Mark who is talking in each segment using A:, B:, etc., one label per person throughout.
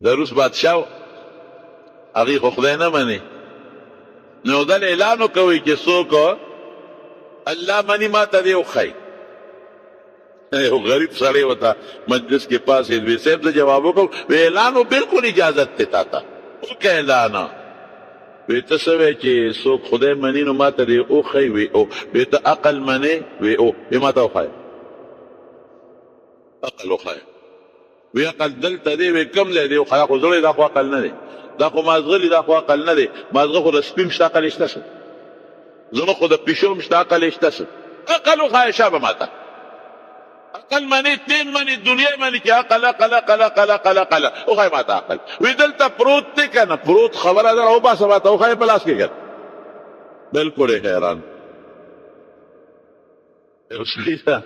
A: د روس بادشاه هغې خو خدای نه مني، نو دل اعلان وکوي چې څوک الله مني ما ته دې وښایي. یو غریب سړی ورته مجلس کې پاسېد، وی صاحب زه جواب وکړم، وی اعلان و بالکل اجازت دی تا ته، وکړه اعلان. وی ته څه وایې چې څوک خدای مني نو ما ته دې وښایي؟ وی او. وی ته عقل منې؟ وی او. وی ما ته وښایه عقل وښایه. وی عقل دلته دی؟ وی کوم ځای دی وښایه؟ خو زړی دا خو عقل نه دی، دا خو مازغلي، دا خو عقل نه دی. مازغه خو د سپي شته عقل شته څه، زړه خو د پیشو شته عقل شته څه. عقل وښایه شابه ما ته. عقل منی، دین منی، دنیا منی چې عقل عقل عقل عقل عقل عقل وښایه ما ته عقل. وی دلته پروت دی که نه؟ پروت خبره ده، راوباسه ما ته وښایه په لاس کې ګر. بلکل یې حیران. یو سړي ته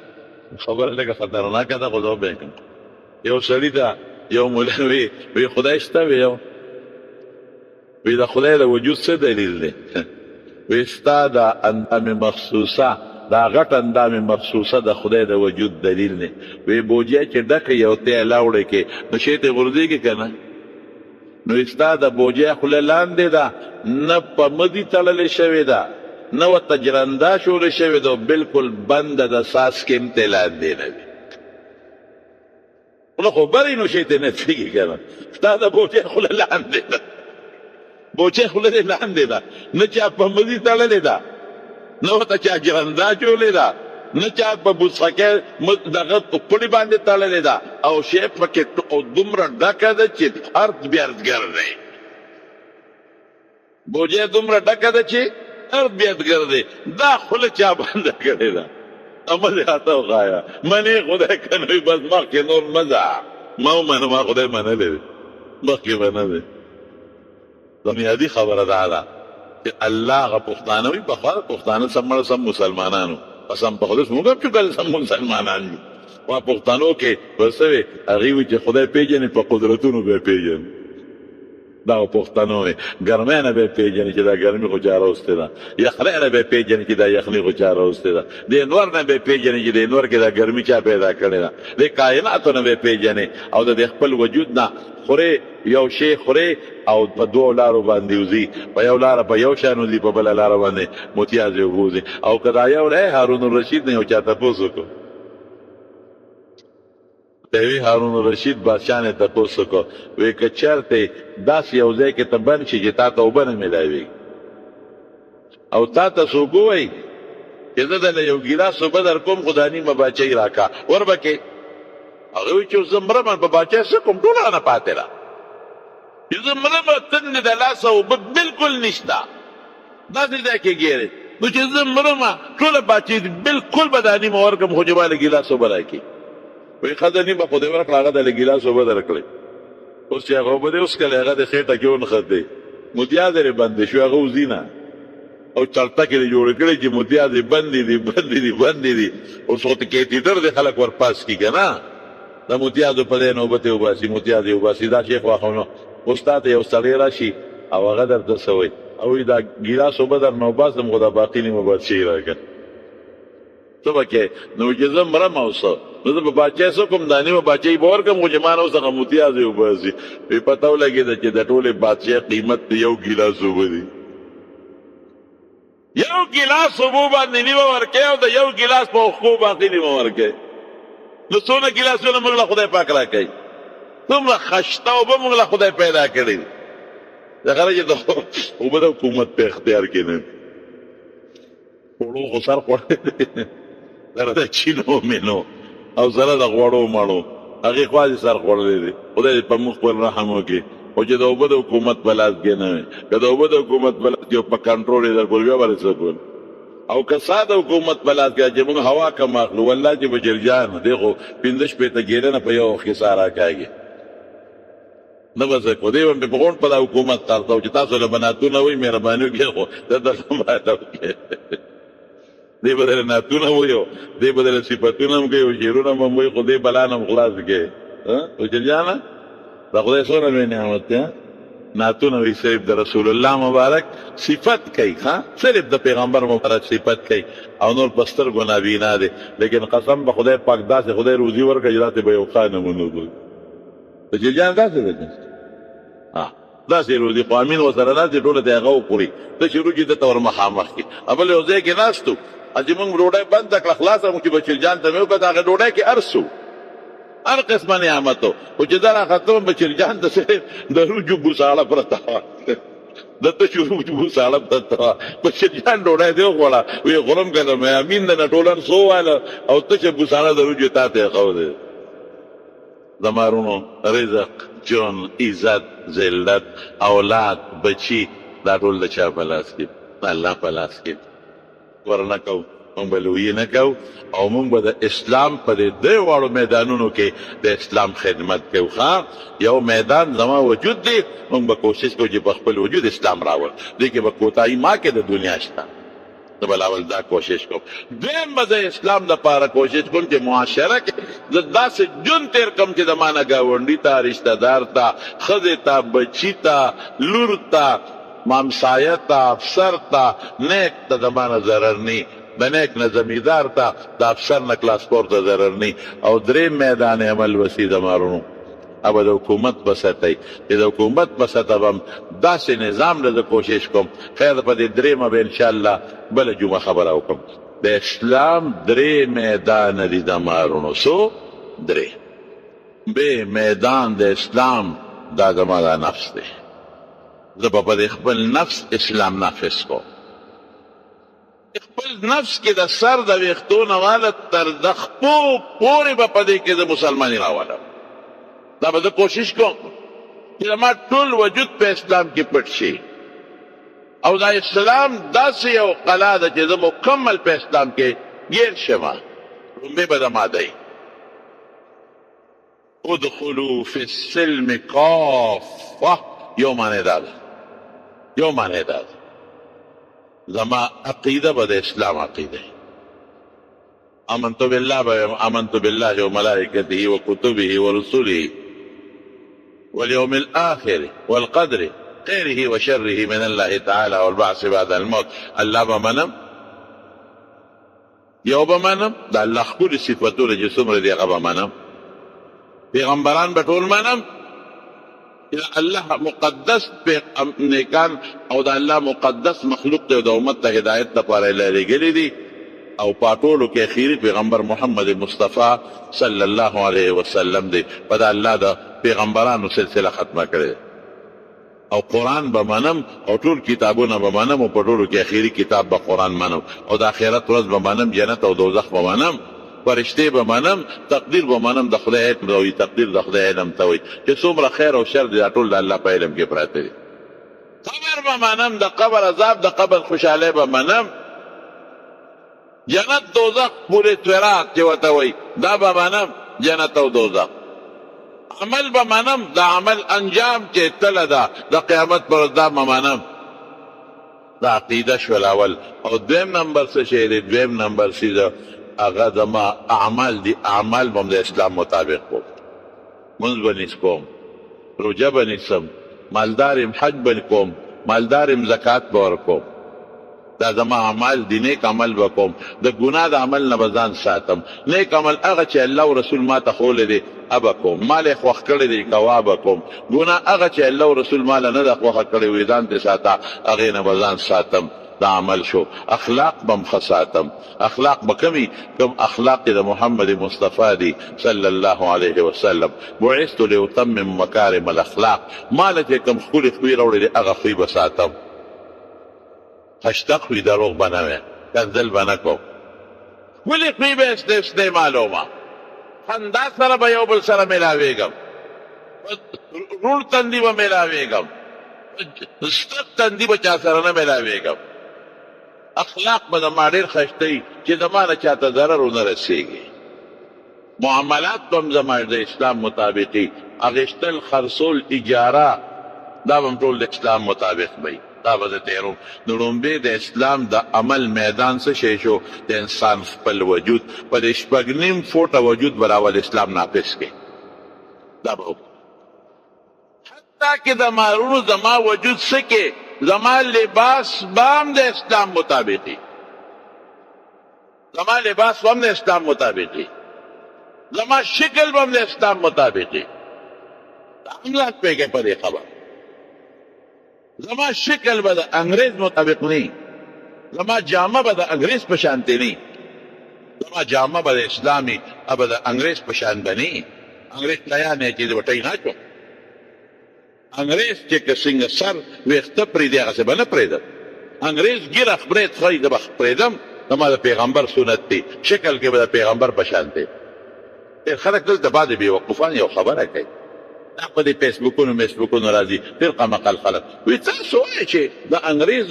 A: خبره لږه خطرناکه ده خو زه به یې کوم. یو سړي ته یو ملا وی خدای شته؟ وی یو. وی د خدای د وجود څه دلیل دی؟ وی ستا د اندام مخصوصه، دا غټ اندام مخصوصه د خدای د وجود دلیل دی. وی بوجیا چې ډکه یو تی لاوړې کې نو شی ته غورځېږي که نه؟ نو ستا د بوجیا خوله لاندې ده، نه په مدي تړلې شوې ده، نه ورته جرنده شولې شوې ده، بلکل بنده د ساس کې هم تی لاندې نه وي. خوله خو برې نو شی ته نڅېږي که نه؟ ستا د بوجیا خوله لاندې ده، بوجیا خوله دې لاندې ده، نه چا په مدي تړلې ده، نه ورته چا جرنده چولې ده، نه چا په بوسخکې دغه پړي باندې تړلې ده، او شی پکې دومره ډکه ده چې ارد بیردګر دی. بوجۍ دومره ډکه ده چې ارد بیردګر دی. دا خوله چا بنده کړې ده؟ عمل یې راته وښایه. منې خدای که نه وي بس مخکې نور مه ځه. ما ومنه، ما خدای منلی دی، مخکې به نه دی. بنیادي خبره دا ده چې الله هغه پښتانه وي، پخوا د پښتانه سم مړه سم مسلمانانو، قسم په خدای موږ هم چې کله سم مسلمانان یو. وا پښتنو کې به څه وي؟ هغې وي چې خدای پېژني په قدرتونو به یې پېژني. دا پښتنو وي ګرمۍ نه به یې پېژني چې دا ګرمي خو چا راوستې ده، یخنۍ نه به یې پېژني چې دا یخني خو چا راوستې ده، د انور نه به یې پېژني چې د انور کې دا ګرمي چا پیدا کړې ده، د کائناتو نه به یې پېژني، او د خپل وجود نه خورې یو شی خورې او په دوو لارو باندې وځي، په یو لاره په یو شان وځي، په بله لاره باندې متیازې وبوځي. او که دا یو دی هارون الرشید نه یو چا تپوس وکړو، دوی هارون الرشید بادشاه نه تپوس وکړو، وی که چېرته داسې یو ځای کې ته بند شي چې تا ته اوبه نه میلاویږي او تا ته څوک ووایي چې زه دله یو ګیلاس اوبه در کوم خو دا نیمه باچۍ راکړه، وربکې هغه وایي چې زه مرمه په باچۍ څه کوم، ټوله رانه پاتې ده، چې زه مرمه تندې د لاسه اوبه بلکل نشته، داسې ځای کې ګیرې، نو چې زه مرمه ټوله باچۍ بلکل به دا نیمه ورکړم خو چې ما له ګیلاس اوبه راکړي. وایي ښځه نیمه خو دې ورکړه، هغه د له ګیلاس اوبه درکړې. اوس چې هغه اوبه دې وڅښلې، هغه د خېټه کې ونښت دی، متیاز یې بندې شو، هغه وځي نه، او چړتکې دې جوړې کړې چې متیاز یې بندې دي بندې دي بندې دي. اوس خو کیټیټر دې خلک ورپاس کي که نه، د متیازو په ځای نوبت یې وباسي، متیاز یې وباسي. دا شیخ واخو نو اوس تا ته یو سړی راشي او هغه درته څه وایي، او وایي دا ګیلاس اوبه در نه وباسم خو دا باقي نیمه بادشۍ راکړه. څه به کوې؟ نو چې زه مرم او څه، نو زه په باچۍ څه کوم، دا نیمه باچۍ به ورکړم خو چې ما نه اوس هغه متیاز یې وباسي. وایي پته ولګېده چې د ټولې بادشۍ قیمت د یو ګیلاس اوبه دي. یو ګیلاس اوبو باندې نیمه ورکوې او د یو ګیلاس په اوښکو باقي نیمه ورکوې. نو څونه ګیلاسونه موږ له خدای پاک راکوي، څومره خشته اوبه موږ له خدای پیدا کړي دي. دغه چې د اوبه د حکومت په اختیار کې نه وي. خوړو خو سر خوړلی دی، سره د چینو مینو او سره د غوړو مڼو، هغې خوا دې سر خوړلی دی. خدای دې په موږ خپل رحم وکړي. خو چې د اوبه د حکومت په لاس کې نه وي، که د اوبه د حکومت په لاس کې په کنټرول یې درکول بیا به څه کول، او که ساده حکومت په لاس کې چې موږ هوا کم اخلو، والله چې به جرجان دی خو 15 شپېته ګیرنه په یو وخت کې ساه راکاږي، نه به څه کوو. دی به مې په غونډ په دا حکومت تاړته چې تاسو له بناتونه وایي مهرباني وکړئ خو دلته سمباله وکړئ. دی به دله نعتونه وایي، دی به دله صفتونه هم کوي او شعرونه هم وایي، خو دی بلا نه هم خلاص کوي. او جرجانه دا خدای څومره لوی نعمت دی. نعتونه وایي صرف د رسول الله مبارک صفت کوي، صرف د پیغمبر مبارک صفت کوي، او نور په سترګو نابینا دی. لیکن قسم به خدای پاک داسې خدای روزي ورکړي چې داسې به یو ښه نمونه وګوري. د جرجان داسې دی داسې روزي خو امین ورسره ناست ټوله ته هغه وخوري ته چې روجي دته ور مخامخ کړي بل یو ځای کې ناست وو چې موږ ډوډۍ بنده کړه خلاصه مو چې بچیل جان ته مې وکړه هغه ډوډۍ کې ارسو هر قسمه نعمت و خو چې دا راختم بچیل جان ته صرف د روجو بوساړه پرته وه دته چې روجو بوساړه پرته وه بچیل جان ډوډۍ دې وخوړه ویې خورم که مې امین د نه ټولن څو ویله او ته چې بوساړه د روجو تا ته یې ښودې د مارونو رزق جون عزت ذلت اولاد بچی دا ټول د چا په لاس کې الله په لاس کې ورنه کوو مونږ به لویې نه کوو او مونږ به د اسلام په دې درې واړو میدانونو کې د اسلام خدمت کوو ښه یو میدان زما وجود دی مونږ به کوشش کوو چې په خپل وجود اسلام راوړ دې کې به کوتاهي ما کې د دنیا شته زه به لاول دا کوشش کوم دویم به د اسلام دپاره کوشش کوم چې معاشره کې زه داسې ژوند تېر کړم چې د ما نه ګاونډي ته رشته دار ته ښځې ته بچي ته لور ته مامسایه ته افسر ته نیک ته د ما نه ضرر نی د نیک نه زمیندار ته د افسر نه کلاسپور ته ضرر نی او دریم میدان عمل وسي د مارونو अब د حکومت په سطح چې د حکومت په سطح به داسې نظام له کوشش کوم خیر په دې درېیمه به انشاءالله بله جمعه خبره وکړم د اسلام درې میدان دي د مارونو څو درې به میدان د اسلام دا زما دا نفس دی زه به په دې خپل نفس اسلام نافذ کوم خپل نفس کې د سر د ویښتو نه واله تر د خپو پورې به په دې کې د مسلماني راولم دا به زه کوشش کوم چې زما ټول وجود په اسلام کې پټ شي او دا اسلام داسې یو قلا ده چې زه مکمل په اسلام کې ګیر شم لومبې به زما دی ادخلوا فی السلم کافه یو معنی دا ده یو معنی دا ده زما عقیده به د اسلام عقیده آمنت بالله وملائكته وكتبه ورسله واليوم الآخر والقدر خيره وشره من الله تعالى والبعث بعد الموت الله بمنم یو بمنم دا الله خپل صفاتونه چې څومره دي هغه بمنم پیغمبران به ټول منم الله مقدس نیکان او دا الله مقدس مخلوق دی او د امت ته هدایت لپاره لېږلي دي او پاټولو کې اخیری پیغمبر محمد مصطفی صلی الله علیه وسلم دی په دا الله د پیغمبرانو سلسله ختمه کړې او قرآن به منم او ټول کتابونه به منم او په ټولو کې اخیری کتاب به قرآن منم او د آخرت ورځ به منم جنت او دوزخ به منم فرشتې به منم تقدیر به منم د خدای علم ته وایي تقدیر د خدای علم ته وایي چې څومره خیر او شر دی دا ټول د الله په علم کې پراته دي قبر به منم د قبر عذاب د قبر خوشحالۍ به منم جنت دوزخ پورې تورات چې ورته وایي دا به منم جنت او دوزخ عمل به منم د عمل انجام چې تله ده د قیامت پر ورځ دا به منم دا عقیده شول اول او دویم نمبر څه شی دی دویم نمبر څه هغه زما اعمال دي اعمال به د اسلام مطابق کوم منځ به نیس کوم روژه به نیسم مالدار یم حج به کوم مالدار یم زکات به ورکوم دا زما اعمال دي نیک عمل به کوم د ګناه د عمل نه به ځان ساتم نیک عمل هغه چې الله او رسول ما ته ښوولی دی ابه کوم مال یې خوښ کړی دی کوه به کوم ګناه هغه چې الله او رسول ماله نه ده خوښه کړې وي ځان پرې ساته هغې نه به ځان ساتم دا عمل شو اخلاق بم خساتم اخلاق بکمی کم اخلاق د محمد مصطفی دی صلی الله علیه وسلم بعثت لاتمم مکارم الاخلاق مال چې کم خولي خوی راوړي دی هغه خوی بساتم خشتق وی دروغ بنوي کنزل بنکو ولی خوی به استعمالوما خندا سره به یو بل سره ملاویږم رول تندی به ملاویږم ستر تندی به چا سره نه ملاویږم اخلاق به زما ډېر ښایسته چې زما نه چاته ضرر ونه رسېږي معاملات به هم زما د اسلام مطابقي اخیستل خرڅول اجاره دا به هم ټول د اسلام مطابق وي دا به زه تېروم د لومبې د اسلام د عمل میدان څه شی شو د انسان خپل وجود په د شپږ نیم فوټه وجود به راول اسلام نافظ کړي دا به حتی که د مارونو زما وجود څه کې زما لباس بام د اسلام مطابقي زما لباس بام د اسلام مطابقي زما شکل بام د اسلام مطابقي عملات پہ گئے پر خبر زما شکل به د انګریز مطابق نه، زما جامه به د انګریز په شانتې نه، زما جامه به د اسلامي به د انګریز په شان به نه. انګریز پلیان یې چې د وټۍ ناچو، انګریز چې که څنګه سر ویښته پرېږدي هغسې به نه پرېږدم. انګریز ږیره خپرې ښایي زه به پرېږدم، زما د پیغمبر سنت دی، شکل کې به د پیغمبر په شان دی. ډېر خلک دلته بعضې بېوقوفان یو خبره کوي، دا په دې فیسبوکونو میسبوکونو راځي فرقه مقل خلک وایي تاسو وایئ چې د انګریز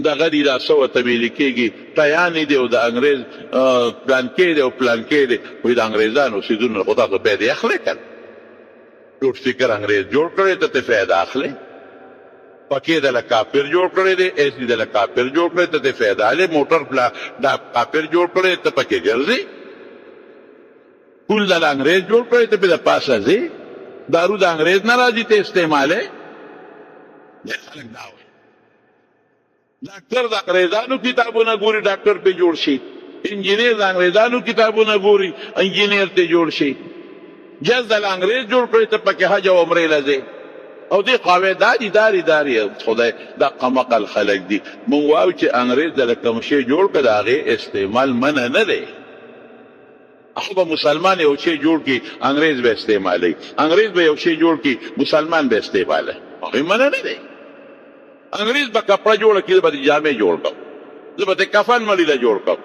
A: دغه دي دا څه ورته ویلې کېږي ټیانې دي او د انګریز پلانکې دی او پلانکې دی. وایي د انګریزانو څیزونه خو تاسو بیا دې اخلئ که نه، ټوټ فکر انګریز جوړ کړی ته ته فایده اخلې، پکې دله کافر جوړ کړی دی، ایسي دله کافر جوړ کړی ته ته فایده اخلې، موټر دا کافر جوړ کړی ته پکې ګرځې، پول دله انګریز جوړ کړی ته پې د پاسه ځې، دارو د انګریز نه راځي ته استعمالې. ډېر خلک دا وایي ډاکټر د انګریزانو کتابونه ګوري ډاکټر پې جوړ شي، انجینیر د انګریزانو کتابونه ګوري انجینیر ته جوړ شي، جز د انګریز جوړ کړی ته پکې حج او عمرې له ځې. او دې قاوې داري خدای دا قمقل خلک دي. مونږ وایو چې انګریز دله کوم شی جوړ کړه د هغې استعمال منع نه دی. هغه به مسلمان یو شی جوړ کړي انګریز به استعمالوي، انګریز به یو شی جوړ کړي مسلمان به استعمالوي، هغې منع نه دی. انګریز به کپړه جوړه کړي، زه به دې جامې جوړ کړم، زه به دې کفن مړي له جوړ کړم.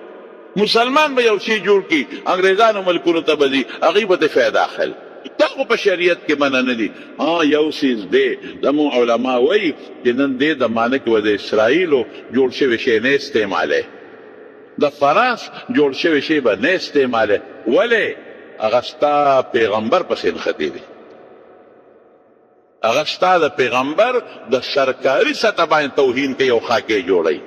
A: مسلمان به یو شی جوړ کړي انګریزانو ملکونو ته به ځي، هغې به دې فایده اخل. دا خو په شریعت کې منع نه دي. یو څیز دی زموږ علما وایي چې نن دې زمانه کې به د اسرائیلو جوړ شوی شی نه استعمالوي، د فرانس جوړ شوی شی به نه استعمالوي. ولې؟ هغه ستا پیغمبر پسې نښتې دي، هغه ستا د پیغمبر د سرکاري سطح باندې توهین کوي او خاکې جوړوي.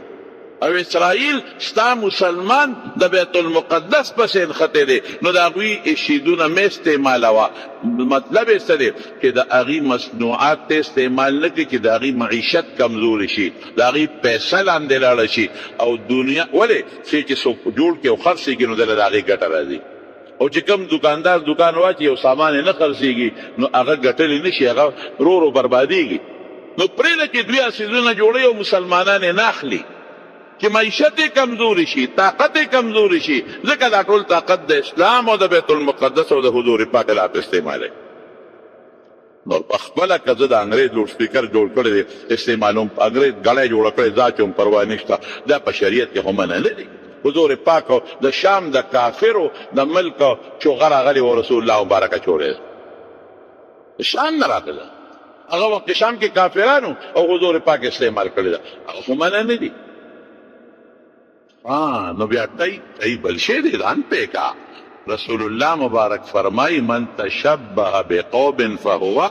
A: او اسرائیل ستا مسلمان د بیت المقدس پسې نښتې دی، نو د هغوی شیدونه مه استعمالوه. مطلب یې څه دی چې د هغې مصنوعات ته استعمال نه کړي چې د هغې معیشت کمزوري شي، د هغې پیسه لاندې لاړه شي. او دنیا ولې چې څوک جوړ کړي او خرڅېږي نو دله د هغې ګټه راځي. او چې کوم دکاندار دکان واچي یو سامان یې نه خرڅېږي نو هغه ګټلی نه شي، هغه رو بربادېږي. نو پرېږده چې دوی څیزونه جوړوي او مسلمانان یې نه اخلي چې معیشت یې کمزوري شي، طاقت یې کمزوري شي. ځکه دا ټول طاقت د اسلام او د بیت المقدس او د حضور پاک خلاف استعمالوي. نو پخپله که زه د انګریز لوډ سپیکر جوړ کړی دی استعمالوم، انګریز ګړی جوړه کړې ځا چې هم پروا نشته، دا په شریعت کې خو منع نه دی. حضور پاک د شام د کافرو د ملک چغه راغلی و رسول الله مبارکه چورې شام نه راغله، هغه وخت شام کې کافرانو او حضور پاک استعمال کړی ده، هغه خو منع نه دي. نو بیا تی بل شی دی ځان پیکا. رسول الله مبارک فرمای من تشبه بقوم فهو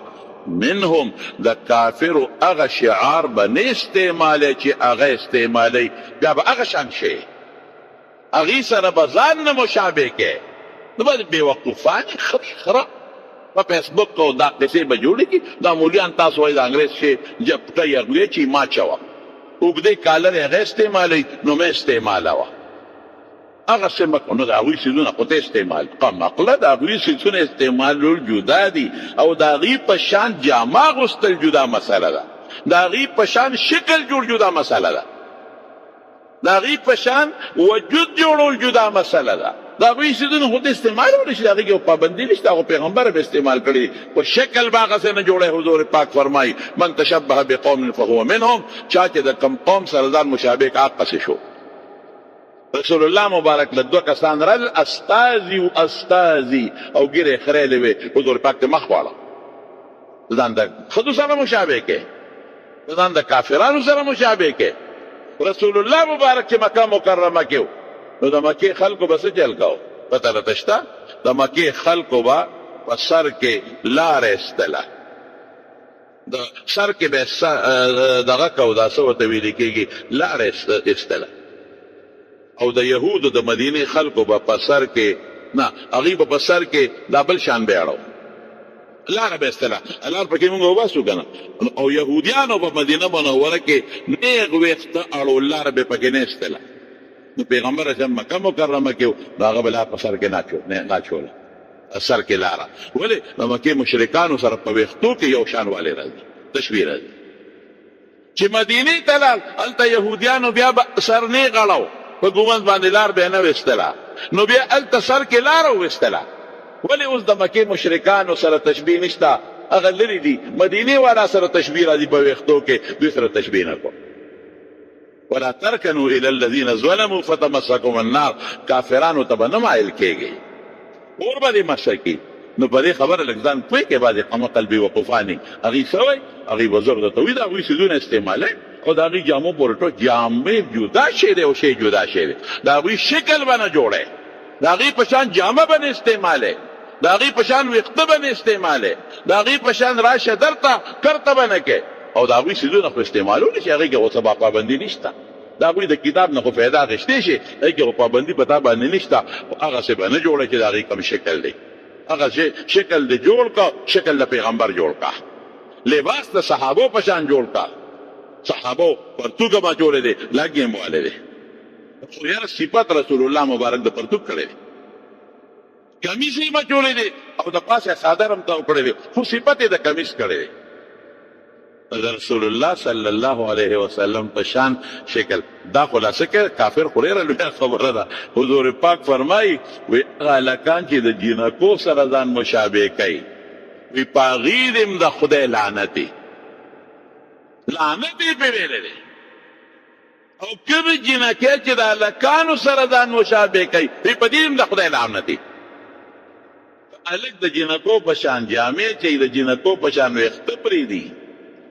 A: منهم. د کافرو هغه شعار به نه استعمالی چې هغه استعمالی، بیا به هغه شان شي، هغې سره به ځان نه مشابه کې. نو به بېوقوفان خره په فیسبوک او دا قصې به جوړې کړي. دا مولیان تاسو وایي د انګریز شی جپټۍ اغوې چې ما چوه اوږدې کالر یې هغه استعمالوي نو مې استعمالوه، هغه څه مه کوه. نو د هغوی څیزونه خو ته استعمال قمقله، د هغوی څیزونه استعمالول جدا دي، او د هغې په شان جامه اغوستل جدا مسله ده، د هغې په شان شکل جوړ جدا مسله ده، د هغې په شان وجود جوړول جدا مسله ده. د هغوی څیزونه خو ته استعمالولی شي، د هغې کې یو پابندي نشته، هغو پیغمبر به استعمال کړي خو شکل به هغسې نه جوړی. حضور پاک فرمایي من تشبه بقوم فهو منهم. چا چې د کم قوم سره ځان مشابه که هغسې شو. رسول الله مبارک له دوه کسان رل استازي او استازي او ګیرې خریلې وې. حضور پاک ته مخ واړه، ځان د ښځو سره مشابه کې، ځان د کافرانو سره مشابه کې. رسول الله مبارک چې مکه مکرمه کې نو د مکې خلکو به څه چل کوو پته راته شته؟ د مکې خلکو به په سر کې لاره ایستله، د سر کې به دغه کوو، دا څه ورته ویلې کېږي لاره ایستله. او د یهودو د مدینې خلکو به په سر کې نه، هغوی به په سر کې دا بل شان به اړو، لاره به ایستله، لار پکې مونږ وباسو که نه. او یهودیانو په مدینه منوره کې نیغ ویښته اړو، لاره به پکې نه ایستله. نو پیغمبر اعظم مکه مکرمه کې نو هغه به لار په سر کې نه اچوله، سر کې لاره. ولې؟ د مکې مشرکانو سره په ویښتو کې یو شان والی راځي، تشبیه راځي. چې مدینې ته لاړ هلته یهودیانو بیا سر نه غړاو په ګومند باندې لار به نه ویستله نو بیا هلته سر کې لاره وویستله ولې اوس د مکې مشرکانو سره تشبیه نشته هغه لرې دي مدینې والا سره تشبیه راځي په ویښتو کې دوی سره تشبیه نه کو ولا ترکنوا الى الذين ظلموا فتمسكم النار کافرانو ته به نه مایل کېږي اور به دې مسه کي نو په دې خبره لږ ځان پوه کې بعد قم قلبي وقفاني هغې څه وایي هغې بزرګ درته وایي د هغوی څیزونه استعمالوي او د هغې جامو پورې ټول جامې جدا شی دی او شی جدا شی دی د هغوی شکل به نه جوړی د هغې په شان جامه به نه استعمالوي د هغې په شان ویښته به نه استعمالوي د هغې په شان راشه درته کرته به نه کوي او د هغوی څیزونه خو استعمالولی چې هغې کې خو څه پابندي نشته د هغوی د کتاب نه خو فایده اخیستی شي هغې کې خو پابندي په تا باندې نشته هغسې به نه جوړه چې د هغې کوم شکل دی هغه شکل د جوړ کا شکل د پیغمبر جوړ کا لباس د صحابو په شان جوړ کا صحابو پرتوګه ما جوړې دی لګې مواله دی خو یاره صفت رسول الله مبارک د پرتوګ کړی دی کمیس یې ما جوړې دی او د پاسه څادر هم ته کړی دی خو صفت یې د کمیس کړی دی د رسول الله صلی الله علیه وسلم په شان شکل دا خلاصه کې کافر خو ډېره لویه خبره ده حضور پاک فرمایي وی هغه هلکان چې د جینکو سره ځان مشابه کوي وی په هغې دې د خدای لعنت دی لعنت یې پرې ویلی دی او کومې جینکې چې د هلکانو سره ځان مشابه کوي وی په دې د خدای لعنت دی هلک د جینکو په شان جامې چې د جینکو په شان ویښته پرېږدي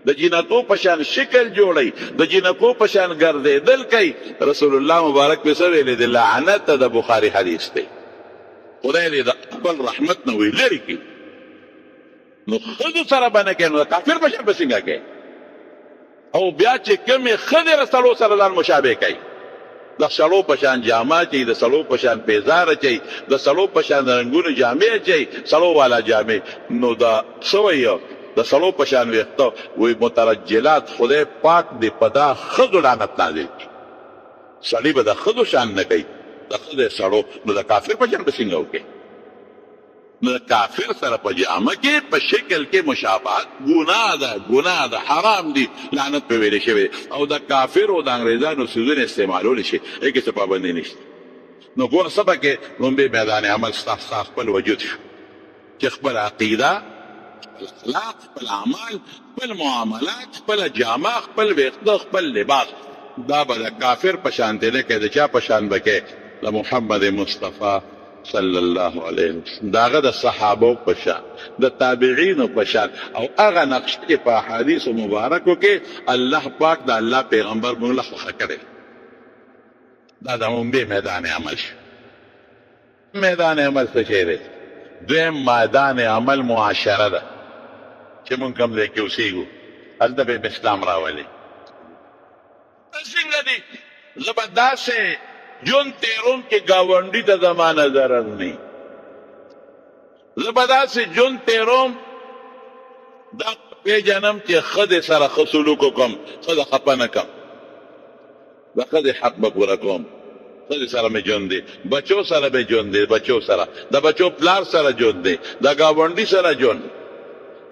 A: د جینکو په شان شکل جوړی د جینکو په شان ګرځېدل کوي رسول الله مبارک په څه ویلي دی لعنت د بخاري حدیث دی خدای دې د خپل رحمت نه وی لرې کړي نو ښځو سره به نه کوي نو د کافر په شان به څنګه کوي او بیا چې کومې ښځې د سړو سره ځان مشابه کوي د سړو په شان جامه اچوي د سړو په شان پیزار اچوي د سړو په شان رنګونو جامې اچوي سړو والا جامې نو دا څه وایي د سړو په شان ویښته وایي مترجلات خدای پاک دې په دا ښځو لعنت نازل کړي سړي به د ښځو شان نه کوي د ښځې سړو نو د کافر په شان به څنګه وکړي نو د کافر سره په جامه کې په شکل کې مشابهت ګناه ده حرام دي لعنت پرې ویلې شوی او د کافر او د انګریزانو څیزونه استعمالولی شي هغې کې څه پابندي نشته نو ګوره څه پکې لومبې میدان عمل ستا خپل وجود شو چې خپل عقیده خپل اخلاق خپل اعمال خپل معاملات خپل جامه خپل ویښته خپل لباس دا به د کافر په شان دی نه کوي د چا په شان به کوي د محمد مصطفی صلی الله علیه وسلم داغه د صحابو په شان د تابعینو په شان او هغه نقش چې په احادیثو مبارکو کې الله پاک د الله پیغمبر موږ له خوښه کړی دا د عمومي میدان عمل شو میدان عمل څه شی دی دویم میدان عمل معاشره ده چې مونږ کوم ځای کې اوسېږو هلته به اسلام راولي څنګه دی زه به داسې جون تیروم چې ګاونډي ته زما نه ضرر نه زه به داسې جون تیروم دا پیژنم چې ښځې سره ښه سلوک وکړم ښځه خفه نه کړم د ښځې حق به پوره کوم ښځې سره مې ژوند دی بچو سره مې ژوند دی بچو سره د بچو پلار سره ژوند دی د ګاونډي سره ژوند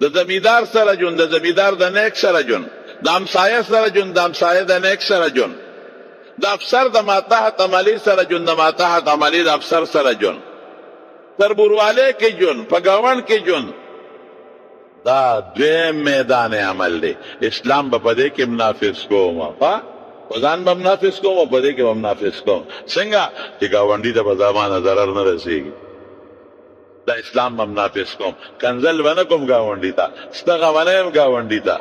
A: د زمیندار سره ژوند د زمیندار د نیک سره ژوند د همسایه سره ژوند د همسایه د نیک سره ژوند د افسر د ماتحت عملي سره ژوند د ماتحت عملي د افسر سره ژوند تربوروالی کې ژوند په ګاونډ کې ژوند دا دویم میدان عمل دی اسلام به په دې کې منافظ کوم په ځان به منافظ کوم او په دې کې به منافظ کوم څنګه چې ګاونډي ته به زما نه ضرر نه رسېږي دا اسلام به منافظ کوم کنځل به نه کوم ګاونډي ته ستغه به نه یم ګاونډي ته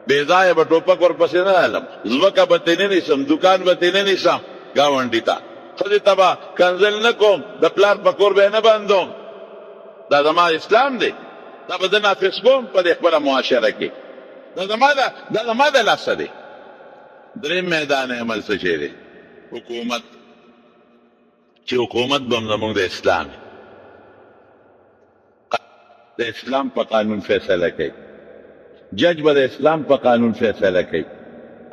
A: بې ځایه به ټوپک ورپسې نه هلم ځمکه به ترې نه نیسم دوکان به ترې نه نیسم ګاونډي ته ښځې ته به کنځل نه کوم د پلار په کور به یې نه بندوم دا زما اسلام دی دا به زه نافظ کوم په دې خپله معاشره کې دا زما د لاسه دی دریم میدان عمل څه شی دی حکومت چې حکومت به هم زموږ د اسلام د اسلام په قانون فیصله کوي جج به د اسلام په قانون فیصله کوي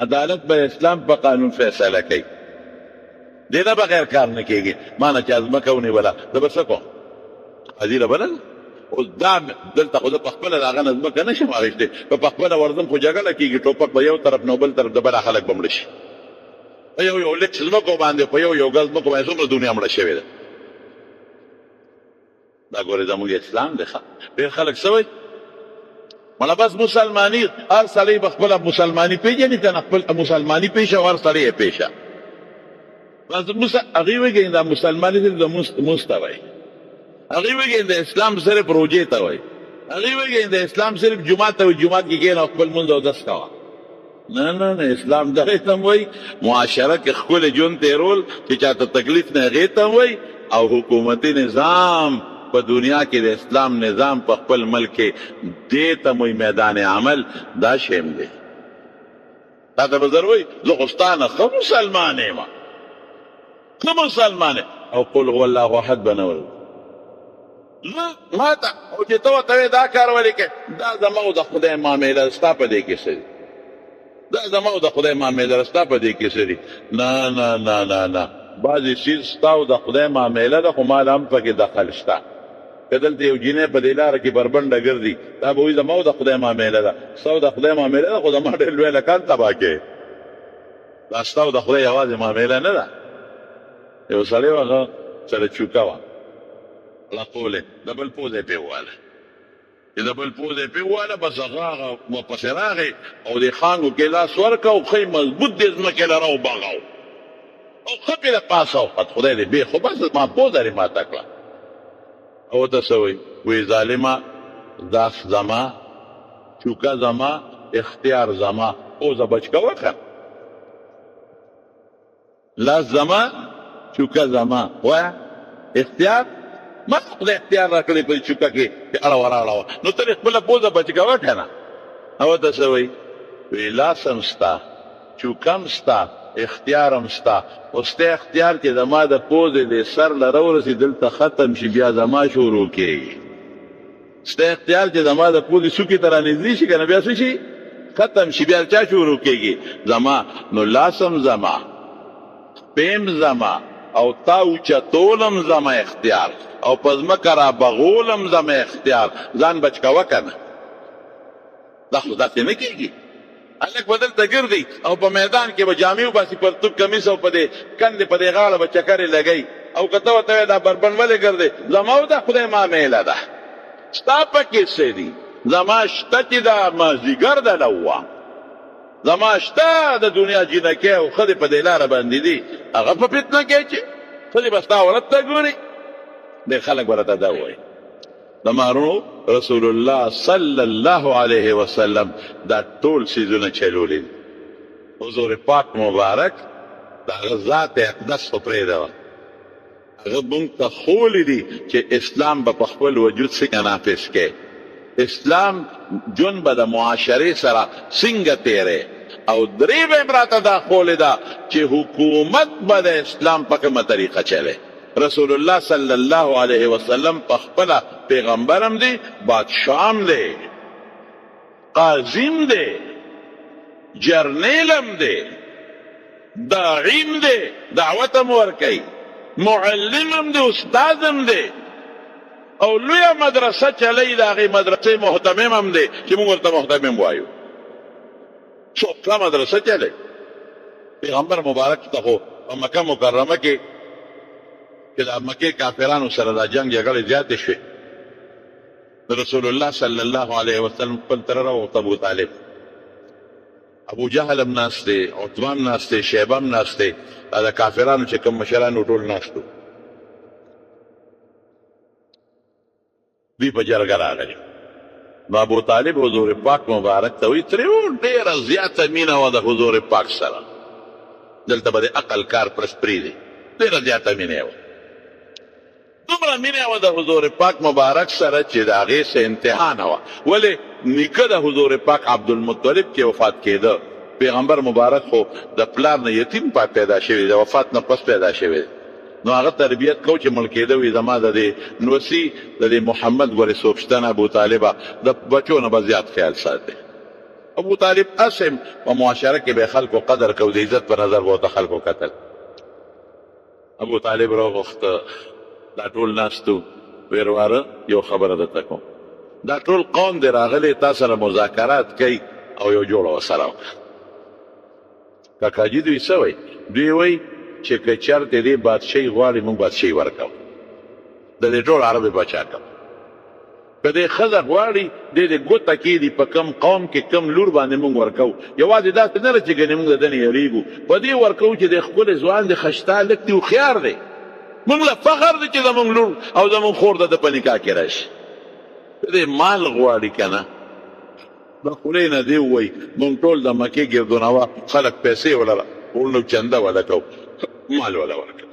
A: عدالت به اسلام په قانون فیصله کوي دې نه بغیر کار نه کېږي ما نه چې ځمکه ونیوله زه به څه کوم قاضي له بلل اوس دا دلته خو زه پخپله د هغه نه ځمکه نشم اخیستی که پخپله ورځم خو جګړه کېږي ټوپک به یو طرف نه بل طرف د بله خلک به مړه شي په یو لږ ځمکو باندې په یو ګز ځمکو باندې څومره دنیا مړه شوې ده دا ګورې زموږ اسلام دی ډېر خلک څه وایي مړه بس مسلماني هر سړی به خپله مسلماني پېژني که نه خپل مسلماني پېښه او هر سړی یې پېښه بس هغوی وایي دا مسلماني صرف د مونځ ته وایي هغوی وایي د اسلام صرف روجې ته وایي هغوی وایي د اسلام صرف جومات ته وایي جومات کې کښېنه او خپل مونځ اودس کوه نه اسلام دغې ته هم وایي معاشره کې ښکلی ژوند تېرول چې چاته تکلیف نه هغې ته هم وایي او حکومتي نظام په دنیا کې د اسلام نظام په خپل ملک کې دې ته موي میدان عمل دا شیم دی تا ته به زر وایي زه خو ستا نه ښه مسلمان یم ښه مسلمان او قل هو الله احد به نه ول ما ته او چې ته ورته وایې دا کار ولې کوې دا زما د خدای معامله ستا په دې کې څه دي دا زما د خدای معامله ستا په دې کې څه دي نه بعضې څیز ستا او د خدای معامله ده خو ما له هم پکې دخل شته که دلته یو جینۍ په دې لاره کې بربنډه ګرځي دا به وایي زما او د خدای معامله ده ستا او د خدای معامله ده خو زما ډېر لوی لکان تباه کوې دا ستا او د خدای یوازې معامله نه ده یو سړی و هغه سره چوکه وه لقولې د بل پوزه یې پې وواله چې د بل پوزه یې پې وواله بس هغه ورپسې راغی او د خانګو کې لاس ورکه او ښه مضبوط دې ځمکې لره وباغه او ښه پې د پاسه وخت خدای دې بې خو بس ما پوزه دې ماته کړه او ورته څه وایي وایي ظالمه لاس زما چوکه زما اختیار زما پوزه بچ کوه که لاس زما چوکه زما وایه اختیار ما خدای اختیار را کړی په دې چوکه کې چې اړه وراړه نو ته دې خپله پوزه بچ کوه که نه او ورته څه وایي وایي لاس هم ستا چوکه هم ستا اختیار هم ستا خو ستا اختیار چې زما د پوزې د سر له راورسي دلته ختم شي بیا زما شروع کېږي ستا اختیار چې زما د پوزې څوکې ته رانږدې شي که نه بیا څه شي ختم شي بیا چا شروع کېږي زما نو لاس هم زما پیم زما او تا اوچتولم زما اختیار او په ځمکه را بغولم زما اختیار ځان بچ کوه که نه دا خو داسې نه کېږي هلک به دلته ګرځي او په میدان کې به جامې وباسي پرتوب کمیس او په دې کندې په دې غاړه به چکرې لګوي او که ته ورته وایې دا بربنډ ولې ګرځې زما او د خدای معامله ده ستا پکې څه دي زما شته چې دا مازدیګر ده لوه زما شته د دنیا جینکۍ او ښځې په دې لاره باندې دي هغه په فتنه کې چې ښځې به ستا عورت ته ګوري ډېر خلک به راته دا ووایي د مارونو رسول الله صلی الله علیه وسلم دا ټول څیزونه چلولي دي حضور پاک مبارک د هغه ذات اقدس خو پرېږده هغه مونږ ته ښوولي دي چې اسلام به په خپل وجود څنګه نافظ کوي اسلام ژوند به د معاشرې سره څنګه تېری او درې به یې راته دا ښوولې ده چې حکومت به د اسلام په کومه طریقه چلی رسول الله صلی الله علیه وسلم په خپله پیغمبرم دی بادشاهم دی قاضیم دی جرنیلم دی داعیم دی دعوت هم ورکوي معلمم دی استادم دی او لویه مدرسه چلی د هغې مدرسې محتمم هم دی چې موږ ورته محتمم وایو څوکله مدرسه چلی پیغمبر مبارک ته خو په مکه مکرمه کې چې د مکې کافرانو سره دا جنګ جګړې زیاتې شوې د رسول الله صلی الله علیه وسلم خپل تره راوغوښت ابو طالب ابو جهل هم ناست دی عتبه هم ناست دی شیبه هم ناست دی دا د کافرانو چې کوم مشران ټول ناست وو دوی په جرګه راغلي نو ابو طالب حضور پاک مبارک ته وایي ترې ډېره زیاته مینه وه د حضور پاک سره دلته به د عقل کار پرس پرېږدي ډېره زیاته مینه وه دومره مینه وه د حضور پاک مبارک سره چې د هغې څه انتها نه وه ولې نیکه د حضور پاک عبدالمطلب چې وفات کېده پیغمبر مبارک خو د پلار نه یتیم پیدا شوی د وفات نه پس پیدا شوی نو هغه تربیت کو چې مړ کېده وي زما د دې نوسي د دې محمد ګورې څوک ابو طالبه د بچو نه به زیات خیال ساتي ابو طالب اسم په معاشره کې به خلکو قدر کو د عزت په نظر به ورته خلکو کتل ابو طالب راوغوښته دا ټول ناستو ویرواره یو خبره درته کوم دا ټول قوم دی راغلی تا سره مذاکرات کوي او یو جوړه ورسره وکړه کاکاجي دوی څه وایي دوی وایي چې که چېرته دې بادشاهي غواړي موږ بادشاهي ورکوو د دې ټول عربې پاچا کوو که دې ښځه غواړي دې دې ګوته کېږدي په کم قوم کې کم لور باندې موږ ورکوو یوازې داسې نه ده چې ګنې موږ د ده نه یېرېږو په دې ورکوو چې دی ښکلی ځوان دی ښشتا لږ دی هوښیار دی موږ له فخر دی چې زموږ لور او زموږ خور د ده په نکاح کې راشي دې مال غواړي که نه د خولې نه دې ووایي موږ ټول د مکې ګردونوا خلک پیسې ولره ورنو چنده وله کوو مال وله ورکوو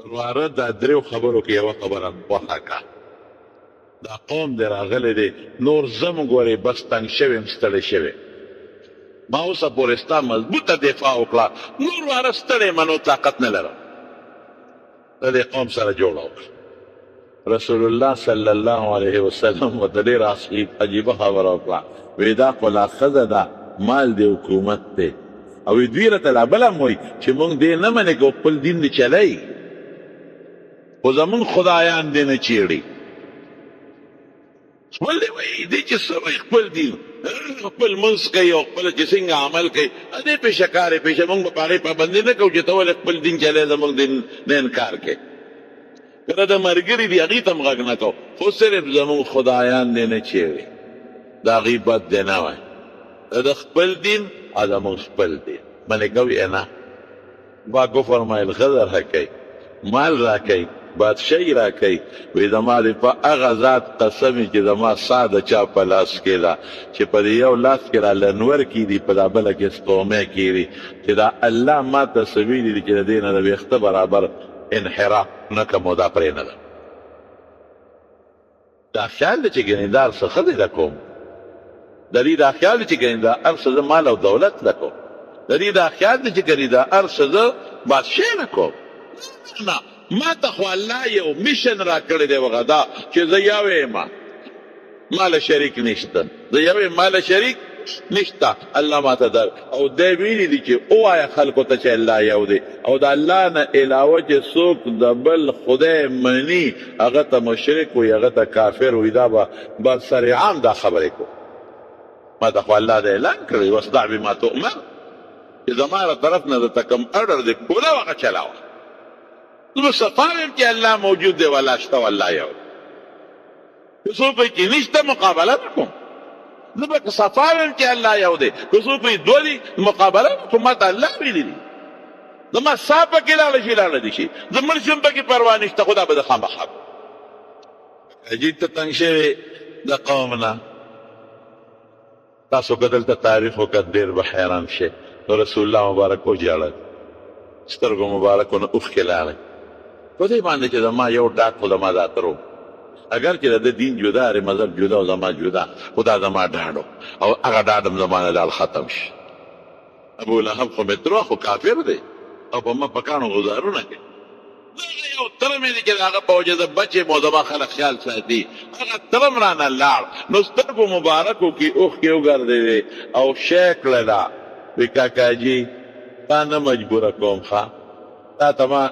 A: ورواره دا دریو خبرو کې یوه خبره خوښه کړه دا قوم دی راغلی دی نور زه ګورې بس تنګ شوی یم ستړی شوی ما اوسه پورې ستا مضبوطه دفاع وکړه نور واره ستړی یم نو طاقت نه لرم د دې قوم سره جوړه وکړه رسول الله صلی الله علیه وسلم ورته ډېره عجیبه خبره وکړه وایي دا خو لا ښځه ده مال د حکومت دی او دوی راته لا بله هم وایي چې موږ دې نه منې کوو خپل دین دې چلوي خو زموږ خدایان دې نه چیړي خپل دی وایي دې چې څه وایي خپل دین خپل منځ کوي او خپله چې څنګه عمل کوي دې پیشه کار یې پیشه موږ به په هغې پابندي نه کوو چې ته ولې خپل دین چلی زموږ دین نه انکار کوي که د ملګري دي هغې ته هم غږ نه کوو خو صرف زموږ خدایان دې نه چیړي د هغې بد دی نه وایي د خپل دین او زموږ خپل دین منې کوي نه باک وفرمایل ښځه راکوي مال راکوي بادشاهي راکوي وایي زما دې په هغه ذات قسم چې زما ساه د چا په لاس کې ده چې په دې یو لاس کې را لنور کېدي په دا بله کې سپوږمۍ کېدي چې دا الله ما ته څه ویلي دي چې د دې نه د ویښته برابر انحراف نه کوم او دا پرې نه ده دا خیال دی چې ګنې دا هر څه ښه دی کوم د دې دا خیال دی چې ګنې دا هر څه زه مال او دولت نه کوم د دې دا خیال دی چې ګنې دا هر څه زه بادشاهي نه کوم نه ما ته خو الله یو میشن را کړی دی وغه دا چې زه یو یم ماله شریک نشته زه یو یم ماله شریک نشته الله ما ته در او دی ویلي دي چې ووایه خلکو ته چې الله یو دی او د الله نه علاوه چې څوک د بل خدای مني هغه ته مشرک وي هغه ته کافر وي دا به برسر عام دا خبرې کو ما ته خو الله د اعلان کړی واصدع بما تؤمر چې زما له طرف نه درته کوم اډر دی پوره هغه چلاوه زه به صفا ویم چې الله موجود دی والله شته والله یو که څوک وایي چې نشته مقابله نه کوم زه به که صفا ویم چې الله یو دی که څوک وایي دوه دي مقابله نه کوم ما ته الله ویلي دي زما ساه پکې لاړه شي لاړه دي شي زه مړ شم پکې پروا نشته خو دا به د خامخا عجیب ته تنګ شوې د قوم نه تاسو که دلته تاریخ وکړه ډېر به حیران شئ رسول الله مبارک وژړل سترګو مبارکو نه اوښکې لاړې په دې باندې چې زما یو ډاک خو زما دا تر اگر چې د دین جدا ر مذهب جدا او زما جدا خدا زما ډاډو او هغه ډاډم زما نه لاړ ختم شي ابو لهب خو مترو خو کافر دی او په ما پکانو گزارونه کوي دغه یو ترم دی چې هغه په وجه د بچې مو زما خلک خیال ساتي هغه ترم رانه لاړ نو سترګو مبارکو کې اوښکې وګرځېدې او شی کړله وی کاکاجي تا نه مجبوره کوم ښه تا ته ما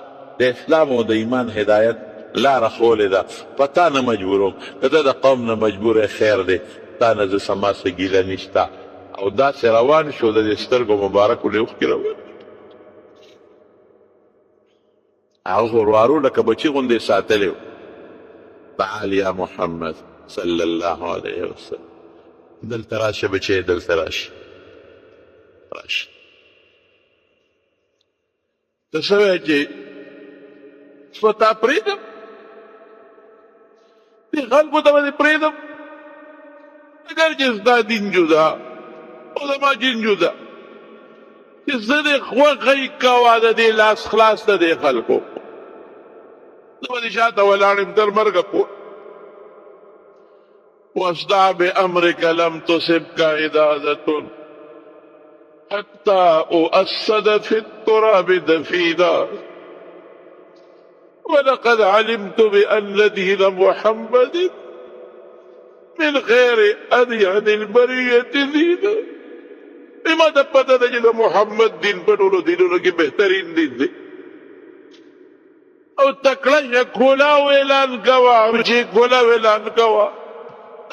A: د اسلام او د ایمان هدایت لاره ښولې ده په تا نه مجبوروم که ته د قوم نه مجبوره خیر دی تا نه زه سما څه ګیله نشته او داسې روان شو د دې سترګو مبارکو له اوښکې روان هغه وروارو لکه بچي غوندې ساتلی و تعال یا محمد صلی الله علیه وسلم دلته راشه بچی دلته راشه راشه ته څه وایې چې څه تا پرېږدم دې خلکو ته به دې پرېږدم اگر چې ستا دین جدا او زما دین جدا چې زه دې خوښۍ کوه د دې لاس خلاص د دې خلکو زه به دې شاته ولاړ یم تر مرګه پورې واصدع بأمرك لم تصبك عدادة حتى أؤسد في التراب دفينا ولقد علمت بأن دين محمد من خير أديان البرية دينا بما دپتا دا جدا محمد دین پر ټولو دینونو کې بهترین دین دی او تکړه کولاو اعلان کوه چې کولاو اعلان کوه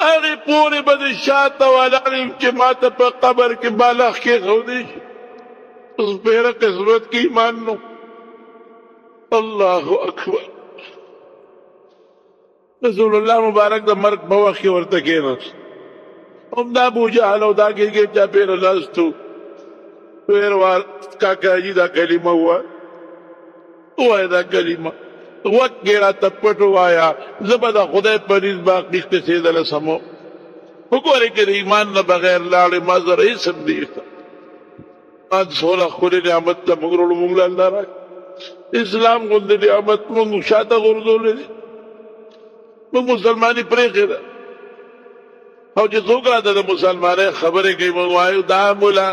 A: هغې پورې به د شاته ولاړ چې ما ته په قبر کې بالښت کېښودی شي اوس ډېره قسمت کې ایمان نو الله اکبر رسول الله مبارک د مرګ په وخت کې ورته کېناست همدا ابو جهل او دا کې چاپېره ناست و ویل وار کاکاجي دا کلمه ووایه ووایه دا کلمه وک کې راته پټ ووایه زه به د خدای په نزد باقي قصېدله سمو وګورئ که د ایمان نه بغیر لاړې ما سره هېڅ هم نشته ما څومره ښکلې نعمت ته موږ وروړو موږ له الله راکړي اسلام غوندې نعمت موږ شاته غورځولی دی موږ مسلماني پرېښې ده او چې څوک راته د مسلمانۍ خبرې کوي موږ وایو دا مولا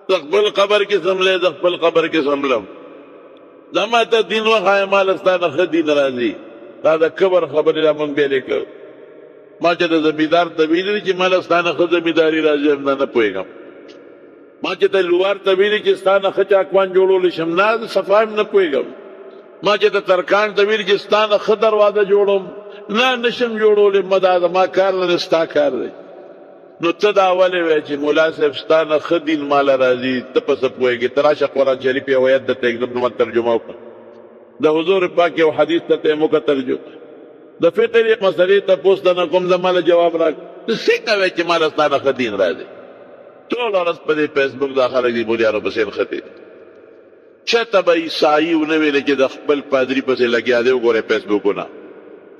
A: د خپل قبر کې سملی د خپل قبر کې سملم دا ما ته دین وښایه ما له ستا نه ښه دین راځي دا د کبر خبرې را موږ بېلې کوو ما چې د زمیندار ته ویلي چې ما له ستا نه ښه زمینداري راځي همدا نه پوهېږم ما چې د لوار ته ویلي چې ستا نه ښه چاکوان جوړولی شم نه صفا هم نه پوهېږم ما چې د ترکان ته ویلي چې ستا نه ښه دروازه جوړوم نه نشم جوړولی ما دا زما کار نه دی ستا کار دی نو ته دا ولې وایې چې ملا صاحب ستا نه ښه دین ماله راځي ته په څه پوهېږې ته راشه قرآن شریف یو آیت درته ایږدم نو ترجمه وکړه د حضور پاک یو حدیث درته یې وکړه ترجمه د فقهې مسلې تپوس درنه کوم زه ماله جواب راکړه ته څنګه وایې چې ماله ستا نه ښه دین راځي ټول ورځ په دې فیسبوک دا خلک دي مولیانو پسې نښتي چېرته به عیسایي ونه ویلې چې د خپل پادري پسې لګیا دی وګورئ فیسبوکونه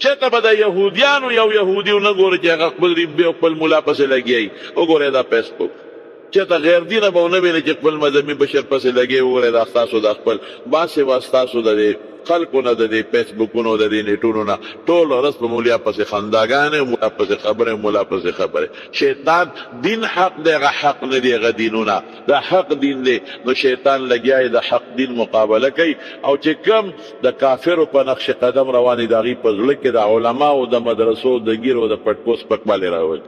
A: چېرته به د یهودیانو یو یهودي ونه ګورئ چې هغه خپل ربې او خپل ملا پسې لګیایي وګورئ دا فیسبوک چېرته غیر دینه به ونه ویلې چې خپل مذهبي بشر پسې لګی وګورئ دا ستاسو د خپل باسې به ستاسو د دې خلکو نه د دې فیسبوکونو د دې نیټونو نه ټول ورځ په مولیا پسې خنداګانې ملا پسې خبرې ملا پسې خبرې شیطان دین حق دی هغه حق نه دی هغه دینونه دا حق دین دی نو شیطان لګیا د حق دین مقابله کوي او چې کم د کافرو په نقش قدم روانې د هغې په زړه کې د علماو د مدرسو د ګیرو د پټکوس پکوالی راولي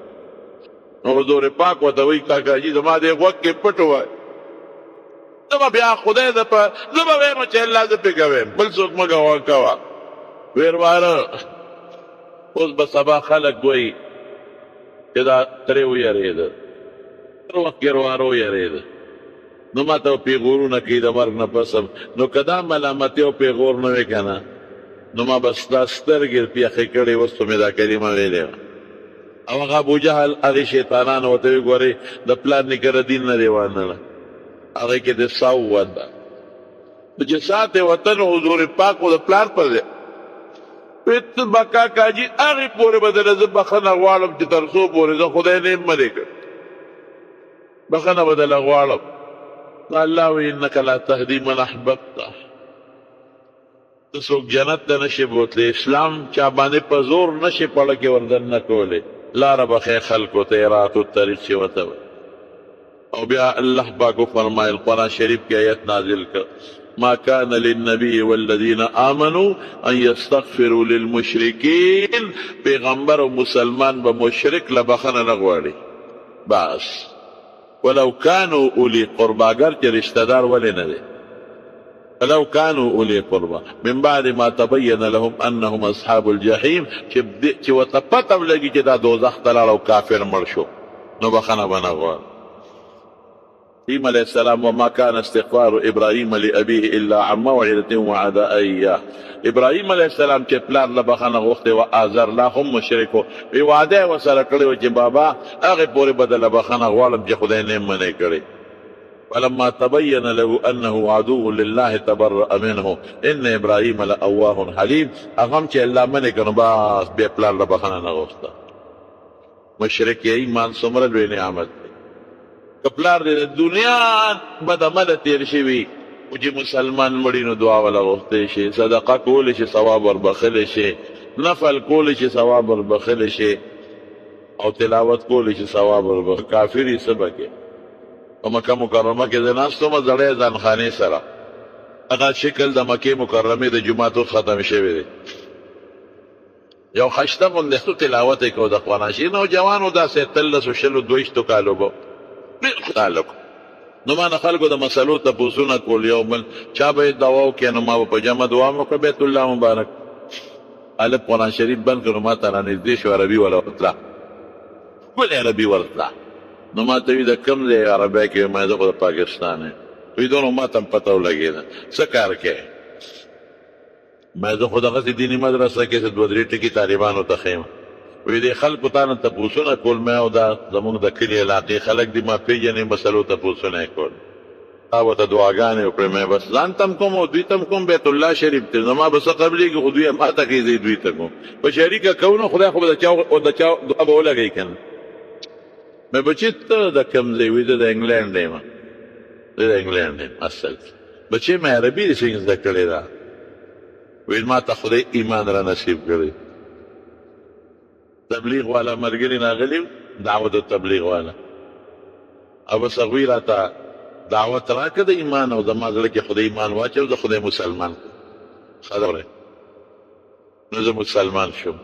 A: نو حضور پاک ورته وایي کاکاجي زما دې غوږ کې پټ ووایه زه به بیا خدای زه به وایم چې الله زه پې کویم بل څوک مه ګواه کوه ویرواره اوس به سبا خلک وایي چې دا ترې ویرېده هر وخت ګیرواره ویرېده نو ما ته پیغورونه کوي د مرګ نه پسم نو که دا ملامتي او پیغور نه وی که نه نو ما به ستا سترګې پیخې کړې اوس خو مې دا کلمه ویلې وه او هغه ابوجهل هغې شیطانانو ورته وی ګورې د پلار نیکه دین نه دی وانه هغه کې د ساو وده چې ساعت وطن حضور پاک او د پلار پر دی پت بکا کاجي هغې پورې به دله زه بخښنه غواړم چې تر څو پورې زه خدای نه یم منې کړ بخښنه به دله غواړم الله وی انک لا تهدي من احببت ته څوک جنت ته نشي بوتلی اسلام چا باندې په زور نشي پړه کې وردن نه کولی لاره بخې خلکو ته ارات الطریق چې ورته او بیا الله پاک فرمایل قرآن شریف کی آیت نازل کر ما كان للنبي والذين آمنوا ان يستغفروا للمشركين پیغمبر و مسلمان به مشرک لبخنه نه غواړي بس ولو كانوا اولي قربا اگر چې رشتہ دار ولې نه دي ولو كانوا اولي قربا من بعد ما تبين لهم انهم اصحاب الجحيم چې وتپته ولګي چې دا دوزخ ته لاړ او کافر مړ شو نو بخنه به نه غواړي ابراهيم عليه السلام وما كان استغفار ابراهيم لابيه الا عن موعده وعدها اياه ابراهيم عليه السلام چې پلار له بخنه غوښتې و آزر لا هم مشرک وي وعده ورسره کړې و چې بابا هغې پورې به د بخنه غواړم چې خدای نه منې کړې ولما تبين له انه عدو لله تبرأ منه ان ابراهيم لأواه حليم هغه چې الله منې کړ بس بیا پلار له بخنه نه غوښته مشرک یې ایمان څومره لوی نعمت کپلار د دنیا بدعمله تیر شوي او چې مسلمان مړي نو دعا ولا غوښتی شي صدقه کولی شي ثواب وربخلی شي نفل کولی شي ثواب وربخلی شي او تلاوت کولی شي ثواب وربخلی کافر یې څه به کې په مکه مکرمه کې د ناستومه زړی ځانخانې سره هغه شکل د مکې مکرمې د جوماتو ختم شوی دی یو خشته غوندې تلاوت یې کو د قرآن شریف نوجوانو داسې 13 شلو 22 کالو به ډېر خوشحاله کړو نو ما نه خلکو د مسلو تپوسونه کول یو بل چا به دعا وکړي نو ما به په جمع دعا مې وکړه بیت الله مبارک هلک قرآن شریف بند کړ نو ما ته رانږدې شو عربي ولا ورتله ولې عربي ورتله نو ما ته وي د کوم ځای عربی کې ما زه خو د پاکستان یم وي دونو ما ته هم پته ولګېده څه کار کوې ما زه خو دغسې دیني مدرسه کې دوه درې ټکي طالبانو ته ښیم وی دې خلکو تا نه تپوسونه کول ما او دا زمونږ د کلي علاقې خلک دي ما پېژنې مسلو تپوسونه یې کول تا ورته دعاګانې وکړې مې بس ځان ته هم کوم او دوی ته هم کوم بیت الله شریف ته زما به څه قبلېږي خو دوی ما ته کوي زه دوی ته کوم په شریکه کوو نو خدای خو به د چا دعا به ولګوي که نه مې بچې ته د کوم ځای وي زه د انګلینډ یم زه د انګلینډ یم اصل بچې مې عربي څنګه زده کړې ده ویل ما ته خدای ایمان را نصیب کړی تبلیغ والا ملګري راغلي دعوت التبلیغ والا او بس هغوی راته دعوت راکړه د ایمان او زما زړه کې خدای ایمان واچو زه خدای مسلمان خبره نو زه مسلمان شوم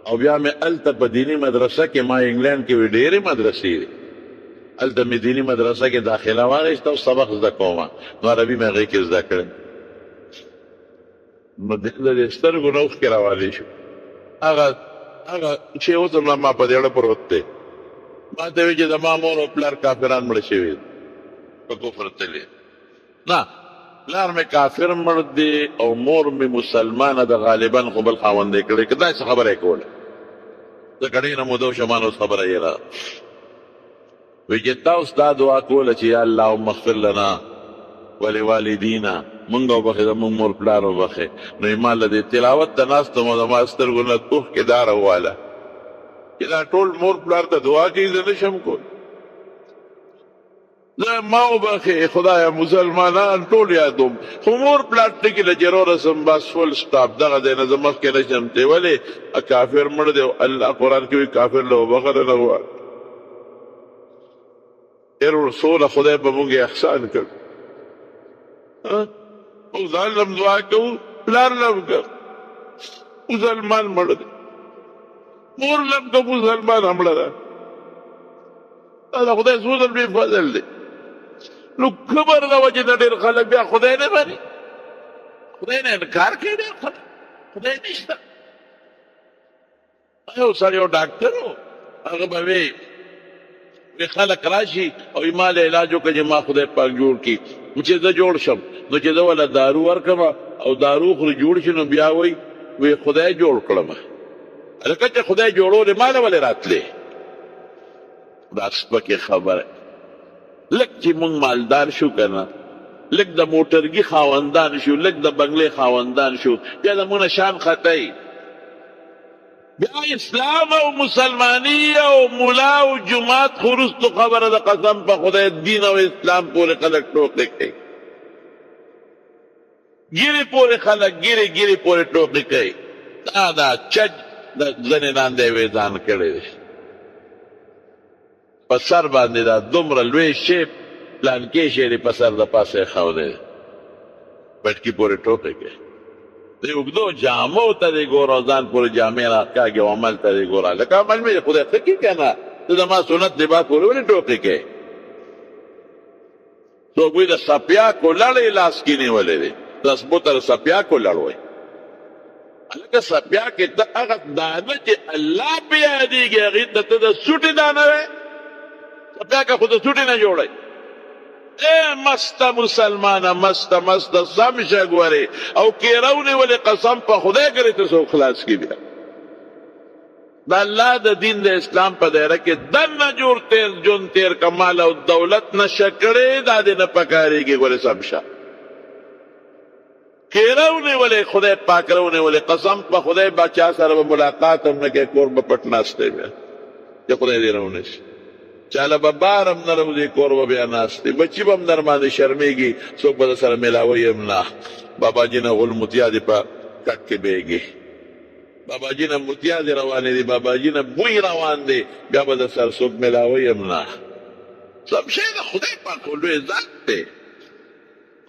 A: او بیا مې هلته په دیني مدرسه کې ما انګلینډ کې وي ډېرې مدرسې دي هلته مې دیني مدرسه کې داخله واخیسته او سبق زده کوم نو عربي مې هغې کې زده کړم نو د دې سترګو نه اوښکې راوالې شو هغه چې اوس هم ما په دې اړه پروت دی ما ته وایي چې زما مور او پلار کافران مړه شوي په کفر تللي نه پلار مې کافر مړ دی او مور مې مسلمانه ده غالبا خو بل خاوند یې کړی که داسې خبره یې کوله ځکه ډېره موده وشوه ما اوس خبره یې را وایي چې تا اوس دا دعا کوله چې یا اللهم اغفر لنا ولوالدینا مونږ وبخې زمونږ مور پلار وبخې نو یې ما له دې تلاوت ته ناست وم او زما سترګو نه اوښکې دا راواله چې دا ټول مور پلار ته دعا کوي زه نه شم کولی زه ما وبخې خدایه مسلمانان ټول یادوم خو مور پلار ټکي له جرو رسم بس فل سټاپ دغه ځای نه زه مخکې نه شم دی ولې کافر مړ دی الله قرآن کې وایي کافر له وبخه نه غواړي ډېر څومره خدای په موږ احسان کړ او ځان لم دعا کوو پلار لم کوو مسلمان مړ دی مور لم کوو مسلمان هم مړه ده دا د خدای څو ځل لوی فضل دی نو کبر د وجې نه ډېر خلک بیا خدای نه مني خدای نه انکار کوي ډېر خلک خدای نشته یو سړی یو ډاکټر و هغه به وی خلک راشي او ما له علاج وکړه چې ما خدای پاک جوړ کړي چې زه جوړ شم نو چې زه وله دارو ورکړم او دارو خو جوړ شي نو بیا وایي خدای جوړ کړم هلکه چې خدای جوړولې ما له ولې راتلې دا سپکې خبره لږ چې مونږ مالدار شو که نه لږ د موټرګي خاوندان شو لږ د بنګلې خاوندان شو بیا د مونږ نه شان خطی بیا اسلام او مسلمانی او ملا او جماعت خو وروستو خبره د قسم په خدای دین او اسلام پورې خلک ټوکې کوي ګیرې پورې خلک ګیرې پورې ټوکې کوي دا چج د ځنې لاندې یې ځان کړی دی په سر باندې دا دومره لوی شی پلانکې شی دی په سر د پاسه یې ښودی دی پټکي پورې ټوکې کوي د اوږدو جامو ته دې ګوره او ځان پورې جامې راکاږي او عمل ته دې ګوره لکه عمل مې خدای ښه کړي که نه ته زما سنت لباس پورې ولې ټوکې کوې څوک وایي د سپیاکو لړۍ لاس کې نیولی دی تسبو ته د سپیاکو لړ وایي هلکه سپیاکې ته هغه دانه چې الله پې یادېږي هغې ته ته د سوټې دانه وی سپیاکه خو د سوټې نه جوړی مسته مسلمانه مسته سم شه ګورې او کیرونې ولې قسم په خدای کرې ته څوک خلاص کړي بیا د الله د دین د اسلام په دایره کې دننه جوړ تیر جون تیر کمال او دولت نشه کړې دا دې نه پکارېږي ګورې سم شه کیرونې ولې خدای پاک رونې ولې قسم په خدای باچا سره به ملاقات هم نه کوې کور به پټ ناستی بیا چې خدای دې رونه شي چاله به بار هم نه روځي کور به بیا ناست دی بچي به هم در باندې شرمېږي څوک به در سره میلاوی هم نه بابا جي نه غل متیا دې په کټ کې بیږي بابا جي نه متیا دې روانې دي بابا جي نه بوی روان دی بیا به در سره څوک میلاوی هم نه سم شی د خدای پاک لوی ذات دی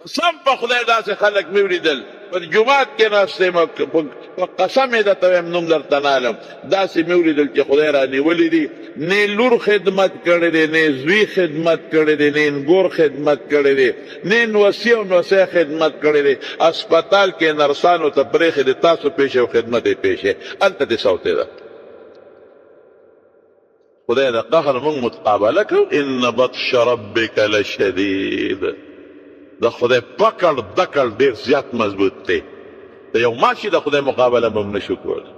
A: سم په خدای داسې خلک مې ولیدل په جومات کې ناست یم په قسم یې درته وایم نوم درته نه علم داسې مې ولیدل چې خدای را نیولي دي نه لور خدمت کړی دی نه زوی خدمت کړی دی نه انګور خدمت کړی دی نه نوسي او نوسی خدمت کړی دی اسپتال کې نرسانو ته پرېښې دی تاسو پیښې او خدمت یې پیښې هلته دې سوتې ده خدای د قهر مونږ متقابله کړو ان بطش ربک لشدید د خدای پکړ دکړ ډېر زیات مضبوط دی د یو ماشي د خدای مقابله به هم نشو کولی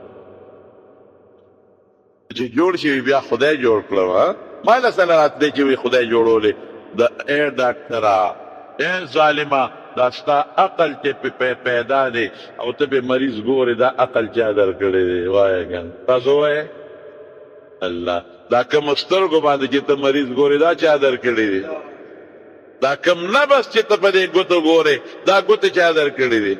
A: چې جوړ شي بیا خدای جوړ کړم ما له سره راتلی چې وي خدای جوړولې د ای ډاکټره ای ظالمه دا ستا عقل چې پیدا دی او ته به مریض ګورې دا عقل چا درکړی دی وایه ګن تاسو وایې الله دا کوم سترګو باندې چې ته مریض ګورې دا چا درکړی دی دا کم نبس چې ته په دې ګوتو ګورې دا ګوتې چا درکړی دی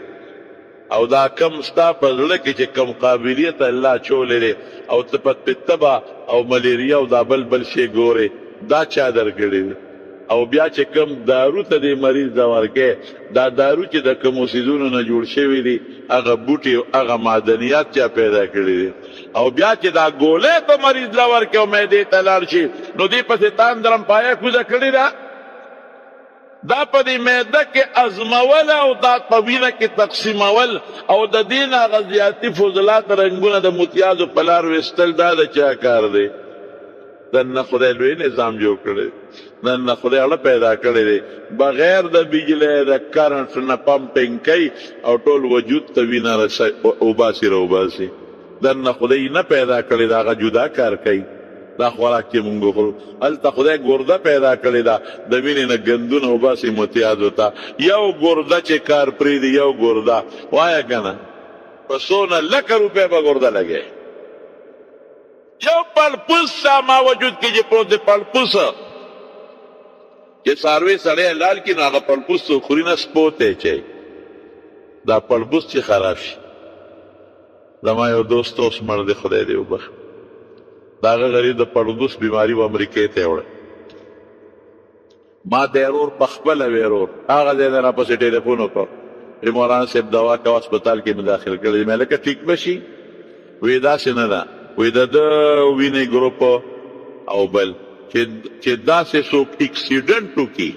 A: او دا کم ستا په زړه کې چې کم قابلیت الله چولی دی او ته په تبه او ملیریا او دا بل شی ګورې دا چا درکړی دی او بیا چې کم دارو ته دې مریض ته ورکې دا دارو چې د کومو څیزونو نه جوړ شوي دي هغه بوټي هغه معدنیات چا پیدا کړي دي او بیا چې دا ګولۍ ته مریض له ورکې او معدې ته لاړ شي نو دې پسې تان درم پایه کوزه کړې ده دا په دې معده کې ازمول او دا په وینه کې تقسیمول او د دې نه هغه زیاتي فضلات رنګونه د متیازو په لار ویستل دا د چا کار دی دننه خدای لوی نظام جوړ کړی دننه خدای اړه پیدا کړی دی بغیر د بجلی د کرنټ نه پمپینګ کوي او ټول وجود ته وینه اوباسي راوباسي دننه خدای نه پیدا کړی دا هغه جدا کار کوي دا خوراک چې مونږ وخورو هلته خدای ګرده پیدا کړې ده د وینې نه ګندونه وباسي متیازو ته یو ګرده چې کار پرېږدي یو ګرده وایه که نه په څونه لکه روپۍ به ګرده لګی یو پړپوس ما وجود کې چې پروت دی پړپوس چې څاروی سړی لال کړي نو هغه پړپوس څوک خوري نه سپو ته یې دا پړپوس چې خراب شي زما یو دوست اوس مړ دی خدای دې وبخ دا هغه غریب د پړپوس بیماري و امریکې ته وړی ما ته ورور په خپله وی ورور هغه ځای نه راپسې ټلیفون وکړ وی مولانا صاحب دوا کوه هسپتال کې مې داخل کړی مې لکه ټیک به شي وی داسې نه ده وی د ده وینې ګروپ او بل چې داسې څوک اکسیډنټ وکړي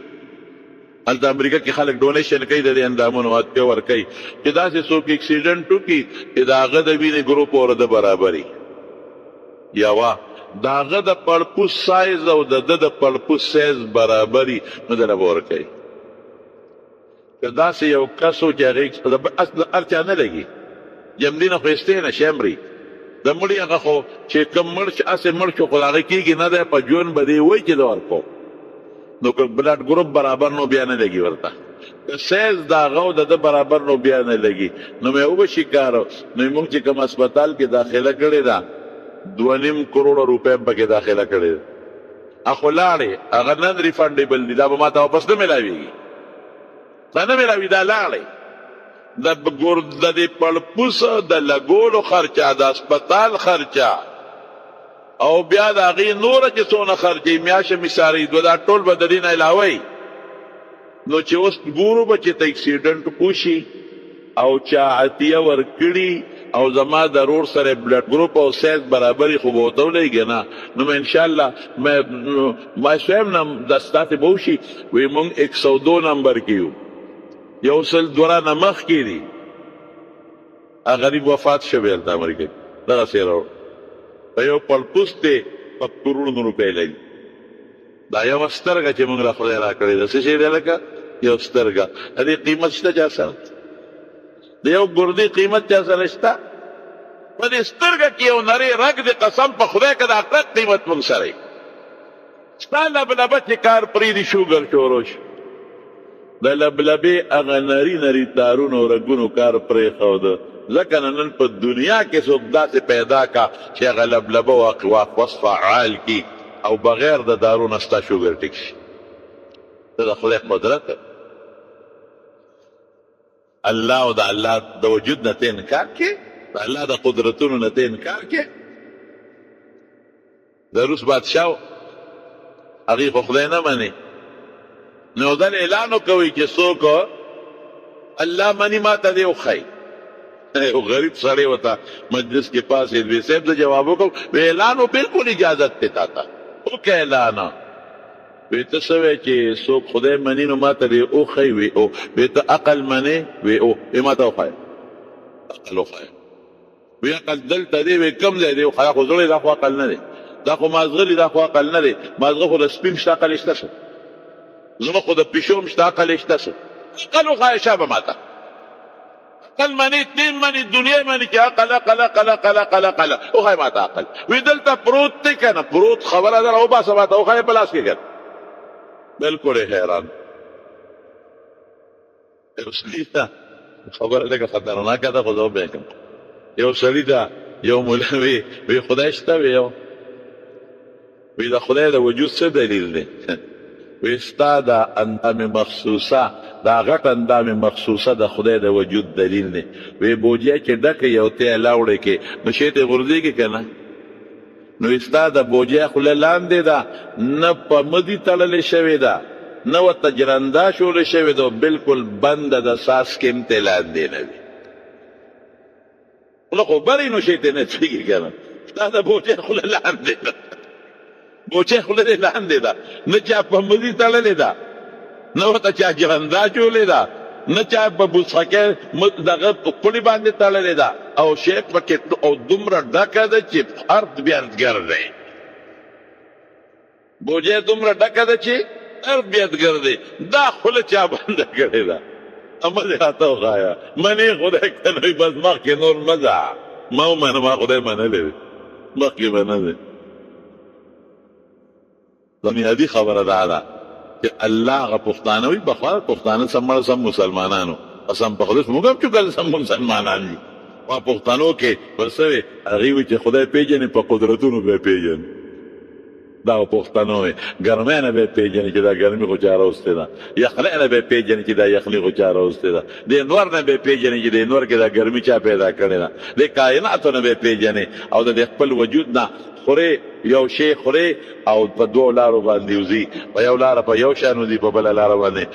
A: هلته امریکا کې خلک ډونیشن کوي د دې اندامونو هتکې ورکوي چې داسې څوک اکسیډنټ وکړي چې د هغه د وینې ګروپ ورده برابري یوه د هغه د پړپوس سایز او د ده د پړپوس سایز برابري نو دله به ورکوي که داسې یو کس و چې هغې اصل هر چا نه لګي جمدي نه خو ایستې نه شي مري د مړي هغه خو چې کوم مړ چې هسې مړ شو خو د هغه کېږي نه دی په ژوند به دې وایي چې د ورکو نو که بلډ ګروپ برابر نو بیا نه لګي ورته که سایز د هغه او د ده برابر نو بیا نه لګي نو مې وبشي کار نو موږ چې کوم هسپتال کې داخله کړې ده 2.5 کروڑ روپۍ پکې داخله کړې ده اخو لاړې هغه نن ریفنډیبل دي دا به ما ته واپس نه میلاویږي دا نه میلاوي دا لاړې د دې پړپوس د لګولو خرچه د هسپتال خرچه او بیا د هغې نوره چې څونه خرچې میاشه مساري دوه دا ټول به د دې نه علاوه نو چې اوس ګورو به چې ته اکسیډنټ پوشي او چا عطیه ورکړي او زما د رور سره بلډ ګروپ او سایز برابري خو به ورته ولګي نه نو مې انشاءالله ما سویم نه د ستاسې به وشي وایي مونږ 102 نمبر کې یو یو سل دوره نه مخکې دي هغه غریب وفات شوی هلته امریکا کې دغسې راوړ په یو پړپوس دی په کروڑونو روپۍ لګي دا یوه سترګه چې مونږ له خدای راکړې ده څه شی دی لکه یو سترګه د دې قیمت شته چا سره د یو ګردې قیمت چا سره شته په دې سترګه کې یو نری رګ د قسم په خدای که د حقیقت قیمت مونږ سره ستا لبلبه چې کار پرېږدي شوګر شروع شو د لبلبې هغه نري نري تارونو رګونو کار پرېښوده ځکه نن په دنیا کې څوک داسې پیدا کا چې هغه لبلبه واقف فعال کي او بغیر د دارو نه ستا شوګر ټیک شي دا د خدای قدرت الله او د الله د وجود نه ته انکار کې د الله د قدرتونو نه ته انکار کې د روس بادشاه هغې خو خدای نه مني نو دل اعلان وکوي چې څوک الله منی ما ته دی وخی او غریب سړی وته مجلس کې پاسې وی صاحب د جواب وکړ وی اعلان بالکل اجازت ته تا وکړه اعلان وی ته سوې چې څوک خدای منی نو ما ته دی وخی وی او وی ته عقل منی وی او ما ته وخی عقل وخی وی عقل دلته دی وی کم دی او خو زړی دا خو عقل نه دی دا خو مازغلی دا خو عقل نه دی مازغه خو د سپین شته عقل شته څه زما خو د پیشوم شته عقل شته څه عقل وخی شابه ماته عقل منی دین منی دنیا منی چې عقل عقل عقل عقل عقل عقل وخی ماته عقل وی دلته پروت دی کنه پروت خبره ده او باسه ماته وخی پلاس کې کړ بالکل حیران یو سړي ته خبره لږه خطرناکه ده خو زه به کوم یو سړي ته یو مولا وی خدای شته وی د خدای د وجود څه دلیل دی وی ستا دا اندام مخصوصه دا غټ اندام مخصوصه د خدای د وجود دلیل دی وی بوجیا چې ډکه یو ته لاوړې کې نو شی ته غورځېږي که نه نو ستا د بوجیا خوله لاندې ده نه په مدي تړلې شوې ده نه ورته جرنده شولی شوې ده بلکل بنده د ساس کې هم ته لاندې نه وي خوله خو برې نو شی ته نه څېږي که نه ستا د بوجیا خوله لاندې ده بوچه خوله دې لاندې ده نه چا په مدي تړلې ده نه ورته چا جرنده چولې ده نه چا په بوسخکې دغه پړي باندې تړلې ده او شیخ پکې او دومره ډکه ده چې ارد بیادګر دی بوجه دومره ډکه ده چې ارد بیادګر دی دا خوله چا بنده کړې ده اما دې راته وښایه منې خدای کنوي بس مخکې نور مه ځه ما ومنه ما خدای منلی دی مخکې به نه دی بنیادی خبره دا ده چې الله هغه پښتانه وي بخوا پښتانه سم سم مسلمانانو قسم په خدای موږ هم چې کله سم مسلمانان یو په پښتنو کې ورسې هغه وي چې خدای پیژنې په قدرتونو به پیژنې دا پښتنو وي ګرمۍ نه به پیژنې چې دا ګرمي خو چاره اوسته ده یخنۍ نه به پیژنې چې دا یخني خو چاره اوسته ده د انور نه به پیژنې چې د انور کې دا ګرمي چا پیدا کړې ده د کائناتو نه به پیژنې او د خپل وجود نه خوري یو شی خوري او په دوه لارو باندې وزي په یو لار په یو شان وزي په بل لار باندې